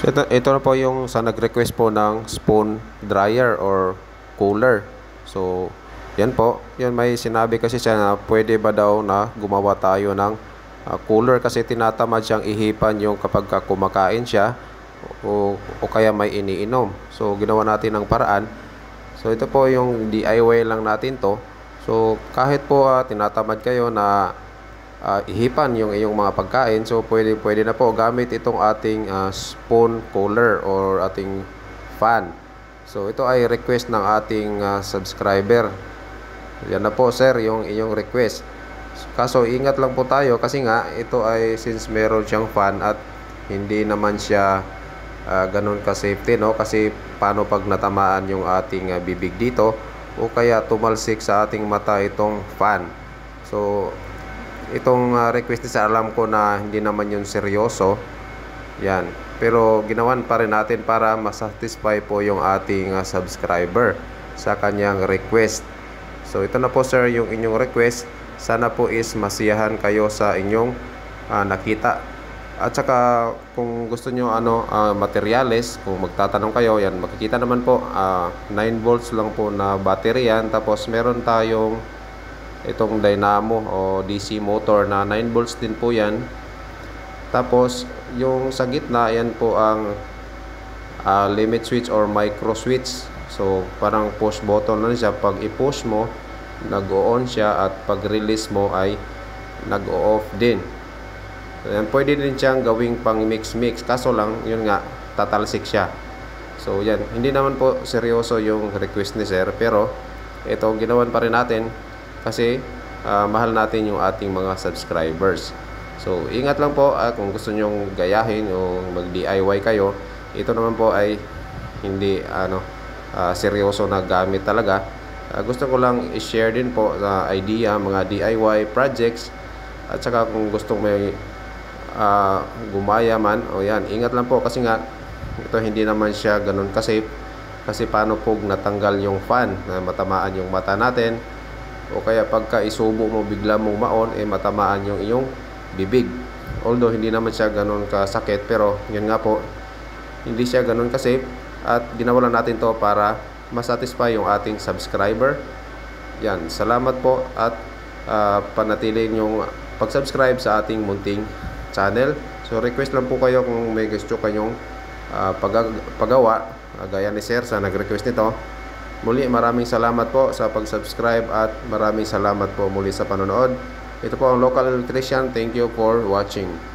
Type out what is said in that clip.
So ito na po yung sa nag-request po ng spoon dryer or cooler. So yan po, yan may sinabi kasi siya na pwede ba daw na gumawa tayo ng cooler kasi tinatamad siyang ihipan yung kapag kumakain siya o kaya may iniinom. So ginawa natin ng paraan. So ito po yung DIY lang natin to. So kahit po tinatamad kayo na ihipan yung iyong mga pagkain, so pwede na po gamit itong ating spoon cooler or ating fan. So ito ay request ng ating subscriber. Yan na po sir yung iyong request. Kaso ingat lang po tayo kasi nga ito ay since meron siyang fan at hindi naman siya ganun ka safety, no? Kasi paano pag natamaan yung ating bibig dito o kaya tumalsik sa ating mata itong fan. So itong request niya, alam ko na hindi naman yun seryoso. Yan. Pero ginawan pa rin natin para masatisfy po yung ating subscriber sa kanyang request. So ito na po sir yung inyong request. Sana po is masiyahan kayo sa inyong nakita. At saka kung gusto nyo materyales, kung magtatanong kayo, yan makikita naman po 9 volts lang po na battery yan. Tapos meron tayong itong dynamo o DC motor na 9 volts din po yan. Tapos yung sa gitna, yan po ang limit switch or micro switch. So parang push button lang siya. Pag i-push mo, nag-o-on siya at pag release mo ay nag-o-off din. Yan, pwede din siyang gawing pang mix kaso lang yun nga tatalsik siya. So yan, hindi naman po seryoso yung request ni sir, pero ito ginawan pa rin natin kasi mahal natin yung ating mga subscribers. So ingat lang po kung gusto nyong gayahin o mag DIY kayo, ito naman po ay hindi seryoso na gamit talaga. Gusto ko lang i-share din po sa idea mga DIY projects. At saka kung gustong may gumaya man, o yan, ingat lang po kasi nga ito hindi naman siya ganun ka-safe. Kasi paano po natanggal yung fan na matamaan yung mata natin, o kaya pagka isubo mo bigla mong maon matamaan yung iyong bibig. Although hindi naman siya ganun kasakit, pero yun nga po, hindi siya ganun ka-safe. At ginawa lang natin to para masatisfy yung ating subscriber. Yan, salamat po at panatili yung pag-subscribe sa ating munting channel. So request lang po kayo kung may gusto kayong paggawa gaya ni sir sa nag-request nito. Muli maraming salamat po sa pag-subscribe at maraming salamat po muli sa panonood. Ito po ang Local Electrician. Thank you for watching.